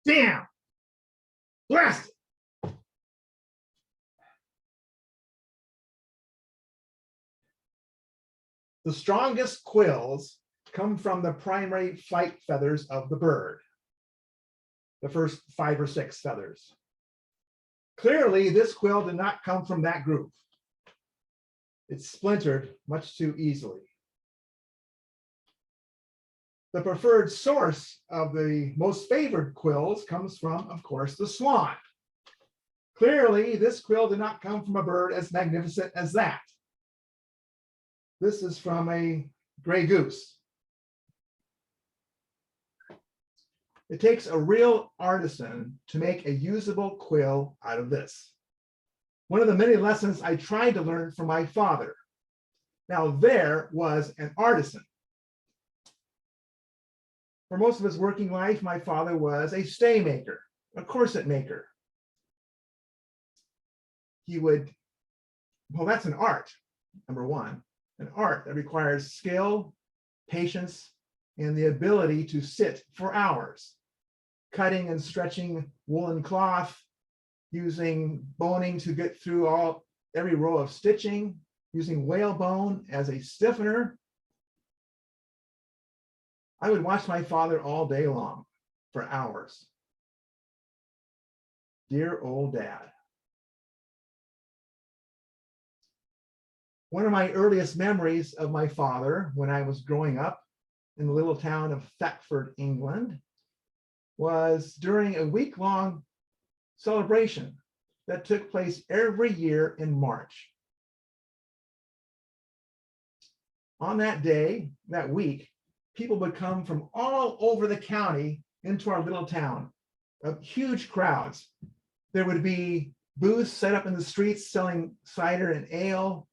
Damn! Blast it! The strongest quills come from the primary flight feathers of the bird, the first 5 or 6 feathers. Clearly, this quill did not come from that group. It splintered much too easily. The preferred source of the most favored quills comes from, of course, the swan. Clearly, this quill did not come from a bird as magnificent as that. This is from a gray goose. It takes a real artisan to make a usable quill out of this. One of the many lessons I tried to learn from my father. Now, there was an artisan. For most of his working life, my father was a stay maker, a corset maker. He would, well, that's an art, number one, an art that requires skill, patience, and the ability to sit for hours, cutting and stretching woolen cloth, using boning to get through every row of stitching, using whalebone as a stiffener. I would watch my father all day long for hours. Dear old dad. One of my earliest memories of my father when I was growing up in the little town of Thetford, England, was during a week-long celebration that took place every year in March. On that day, that week, people would come from all over the county into our little town, huge crowds. There would be booths set up in the streets selling cider and ale.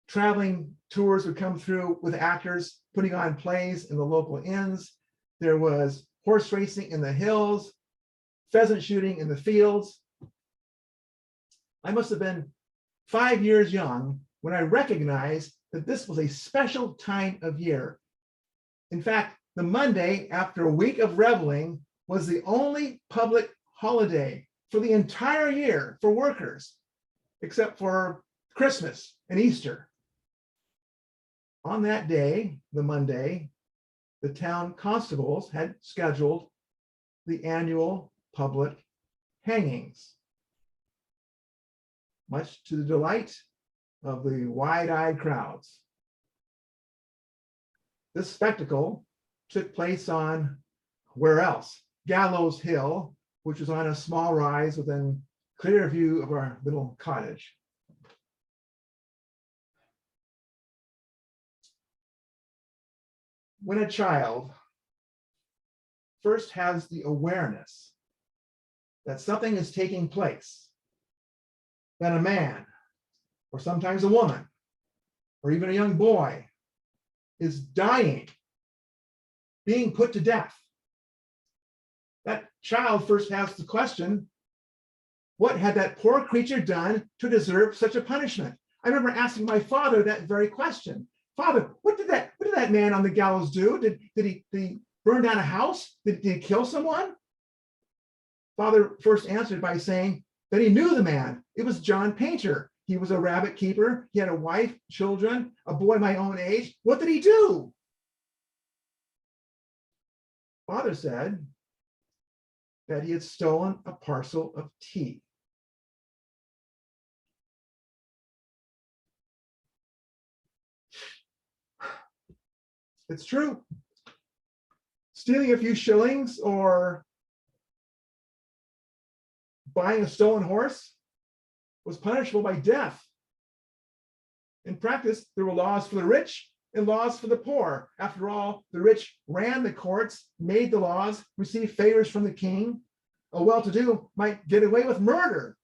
Traveling tours would come through with actors putting on plays in the local inns. There was horse racing in the hills, pheasant shooting in the fields. I must have been 5 years young when I recognized that this was a special time of year. In fact, the Monday after a week of reveling was the only public holiday for the entire year for workers, except for Christmas and Easter. On that day, the Monday, the town constables had scheduled the annual public hangings, much to the delight of the wide-eyed crowds. This spectacle took place on, where else? Gallows Hill, which was on a small rise within clear view of our little cottage. When a child first has the awareness that something is taking place, that a man, or sometimes a woman, or even a young boy, is dying, being put to death, that child first has the question, what had that poor creature done to deserve such a punishment? I remember asking my father that very question. Father, what did that man on the gallows do? Did he burn down a house? Did he kill someone? Father first answered by saying that he knew the man. It was John Painter. He was a rabbit keeper. He had a wife, children, a boy my own age. What did he do? Father said that he had stolen a parcel of tea. It's true. Stealing a few shillings or buying a stolen horse was punishable by death. In practice, there were laws for the rich and laws for the poor. After all, the rich ran the courts, made the laws, received favors from the king. A well-to-do might get away with murder,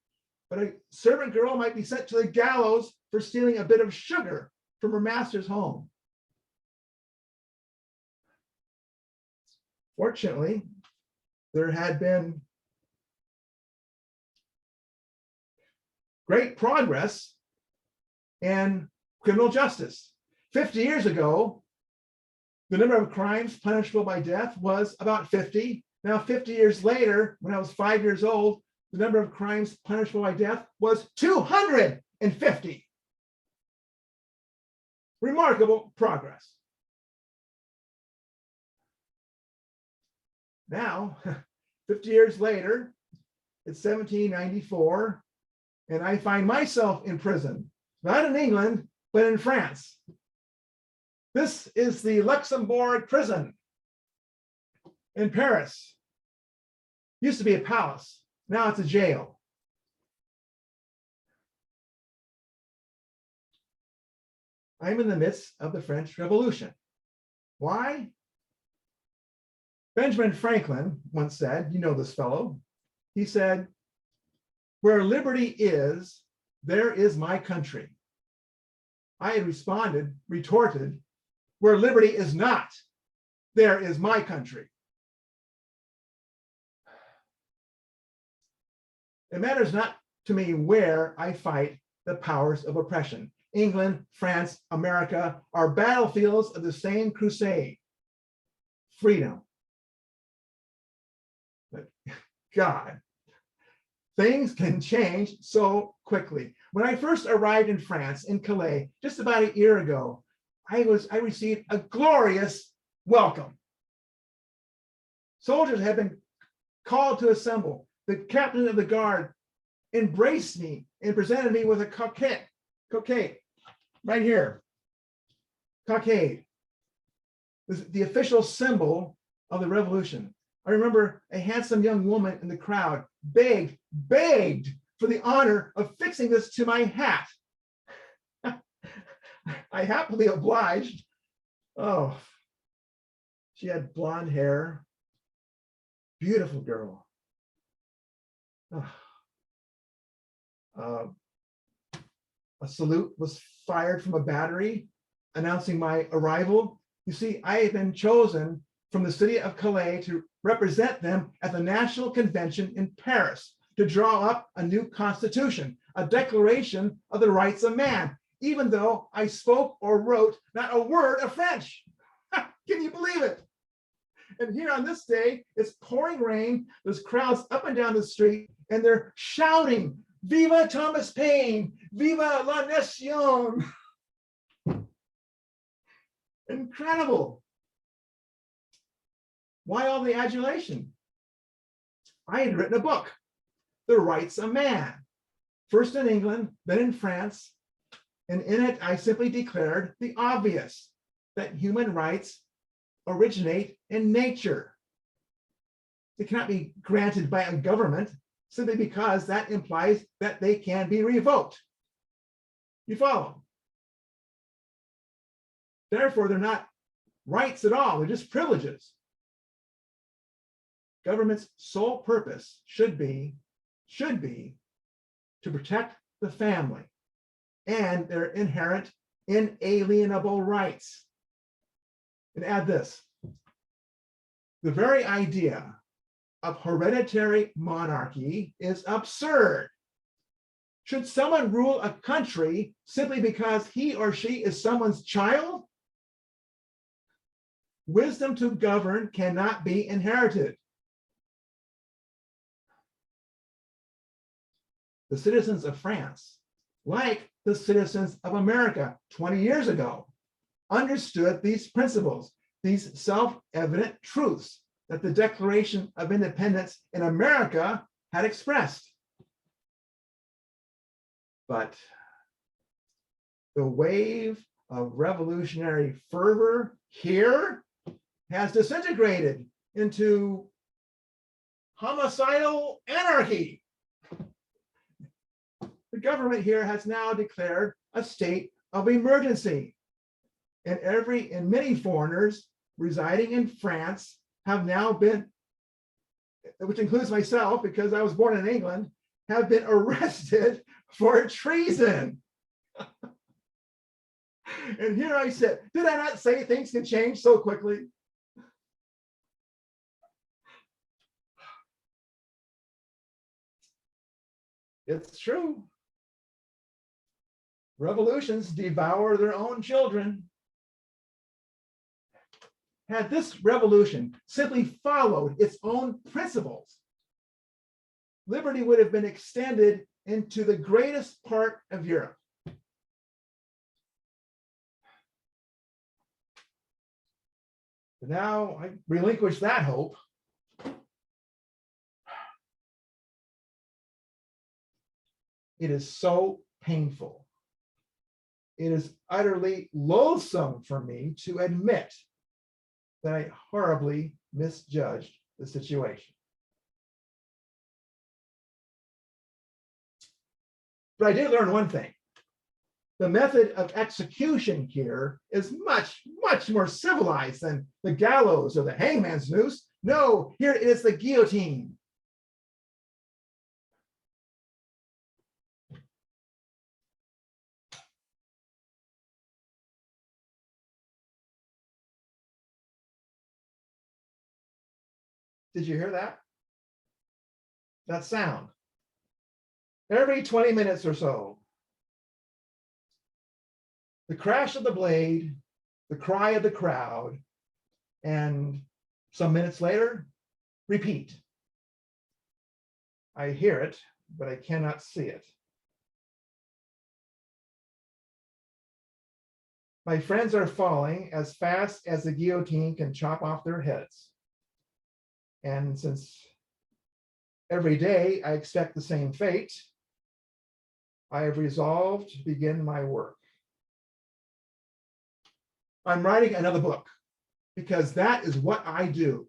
but a servant girl might be sent to the gallows for stealing a bit of sugar from her master's home. Fortunately, there had been great progress in criminal justice. 50 years ago, the number of crimes punishable by death was about 50. Now, 50 years later, when I was 5 years old, the number of crimes punishable by death was 250. Remarkable progress. Now, 50 years later, it's 1794, and I find myself in prison, not in England, but in France. This is the Luxembourg prison in Paris. Used to be a palace. Now it's a jail. I'm in the midst of the French Revolution. Why? Benjamin Franklin once said, you know this fellow, he said, where liberty is, there is my country. I had retorted, where liberty is not, there is my country. It matters not to me where I fight the powers of oppression. England, France, America are battlefields of the same crusade. Freedom. But God, things can change so quickly. When I first arrived in France, in Calais, just about a year ago, I received a glorious welcome. Soldiers had been called to assemble. The captain of the guard embraced me and presented me with a cockade, right here, cockade, the official symbol of the revolution. I remember a handsome young woman in the crowd begged for the honor of fixing this to my hat. I happily obliged. Oh, she had blonde hair, beautiful girl. A salute was fired from a battery announcing my arrival. You see, I had been chosen from the city of Calais to represent them at the National Convention in Paris to draw up a new constitution, a declaration of the rights of man, even though I spoke or wrote not a word of French. Can you believe it? And here on this day, it's pouring rain. There's crowds up and down the street, and they're shouting, "Viva Thomas Paine! Viva la Nation!" Incredible. Why all the adulation? I had written a book, The Rights of Man, first in England, then in France, and in it I simply declared the obvious, that human rights originate in nature. They cannot be granted by a government simply because that implies that they can be revoked. You follow? Therefore, they're not rights at all, they're just privileges. Government's sole purpose should be to protect the family and their inherent inalienable rights. And add this, the very idea of hereditary monarchy is absurd. Should someone rule a country simply because he or she is someone's child? Wisdom to govern cannot be inherited. The citizens of France, like the citizens of America 20 years ago, understood these principles, these self-evident truths that the Declaration of Independence in America had expressed. But the wave of revolutionary fervor here has disintegrated into homicidal anarchy. The government here has now declared a state of emergency. And many foreigners residing in France have now been, which includes myself because I was born in England, have been arrested for treason. And here I sit. Did I not say things can change so quickly? It's true. Revolutions devour their own children. had this revolution simply followed its own principles, liberty would have been extended into the greatest part of Europe. But now I relinquish that hope. It is so painful. It is utterly loathsome for me to admit that I horribly misjudged the situation. But I did learn one thing. The method of execution here is much, much more civilized than the gallows or the hangman's noose. No, here it is the guillotine. Did you hear that? That sound. Every 20 minutes or so, the crash of the blade, the cry of the crowd, and some minutes later, repeat. I hear it, but I cannot see it. My friends are falling as fast as the guillotine can chop off their heads. And since every day I expect the same fate, I have resolved to begin my work. I'm writing another book because that is what I do.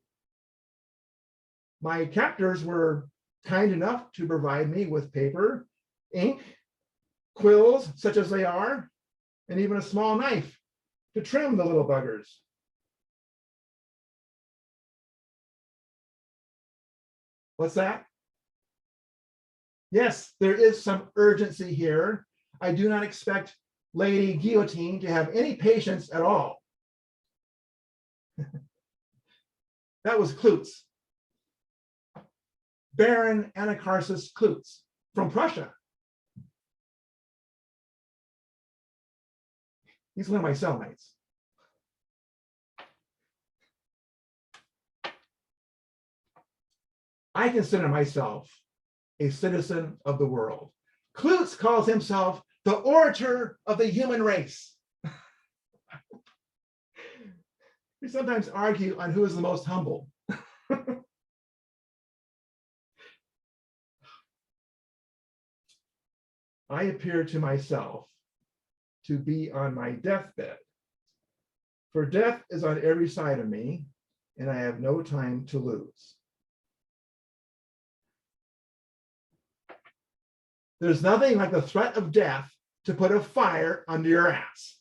My captors were kind enough to provide me with paper, ink, quills, such as they are, and even a small knife to trim the little buggers. What's that? Yes, there is some urgency here. I do not expect Lady Guillotine to have any patience at all. That was Klutz, Baron Anacharsis Klutz from Prussia. He's one of my cellmates. I consider myself a citizen of the world. Klutz calls himself the orator of the human race. We sometimes argue on who is the most humble. I appear to myself to be on my deathbed, for death is on every side of me, and I have no time to lose. There's nothing like the threat of death to put a fire under your ass.